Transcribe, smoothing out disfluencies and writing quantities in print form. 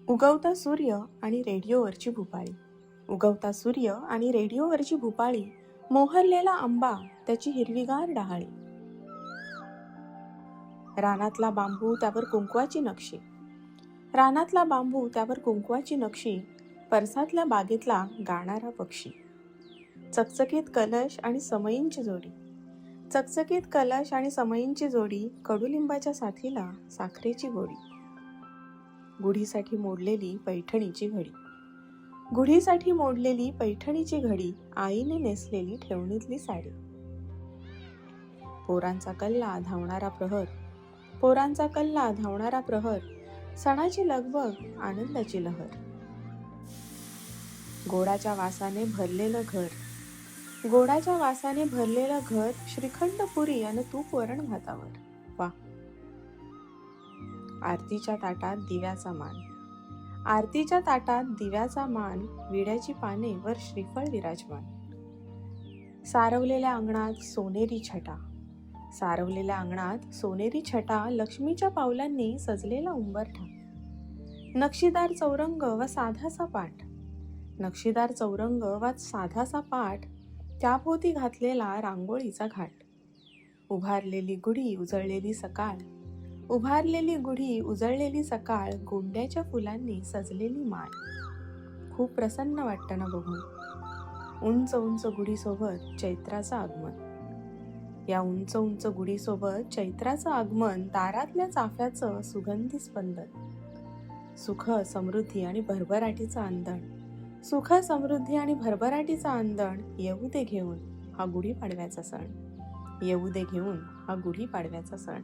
उगवता सूर्य आणि रेडिओवरची भुपाळी. उगवता सूर्य आणि रेडिओवरची भुपाळी, मोहरलेला आंबा त्याची हिरवीगार डहाळी. रानातला बांबू त्यावर कुंकवाची नक्षी. रानातला बांबू त्यावर कुंकवाची नक्षी, परसातल्या बागेतला गाणारा पक्षी. चकचकीत कलश आणि समईंची जोडी. चकचकीत कलश आणि समईंची जोडी, कडुलिंबाच्या साथीला साखरेची गोडी. गुढीसाठी मोडलेली पैठणीची घडी. गुढीसाठी मोडलेली पैठणीची घडी, आईने नेसलेली ठेवणीतली साडी. पोरांचा कल्ला धावणारा प्रहर. पोरांचा कल्ला धावणारा प्रहर, सणाची लगबग आनंदाची लहर. गोडाच्या वासाने भरलेलं घर. गोडाच्या वासाने भरलेलं घर, श्रीखंड पुरी आणि तूप वरण भातावर. वा. आरतीच्या ताटात दिव्याचा मान. आरतीच्या ताटात दिव्याचा मान, विड्याची पाने वर श्रीफळ विराजमान. सारवलेल्या अंगणात सोनेरी छटा. सारवलेल्या अंगणात सोनेरी छटा, लक्ष्मीच्या पावलांनी सजलेला उंबरठा. नक्षीदार चौरंग व साधासा पाठ. नक्षीदार चौरंग व साधासा पाठ, त्याभोवती घातलेला रांगोळीचा घाट. उभारलेली गुढी उजळलेली सकाळ. उभारलेली गुढी उजळलेली सकाळ, गोंड्याच्या फुलांनी सजलेली माळ. खूप प्रसन्न वाटतं ना बघून. उंच उंच गुढीसोबत चैत्राचं आगमन. या उंच उंच गुढीसोबत चैत्राचं आगमन, दारातल्या चाफ्याचं सुगंधी स्पंदन. सुख समृद्धी आणि भरभराटीचं अंधण. सुख समृद्धी आणि भरभराटीचं अंधण, येऊ दे घेऊन हा गुढीपाडव्याचा सण. येऊ दे घेऊन हा गुढीपाडव्याचा सण.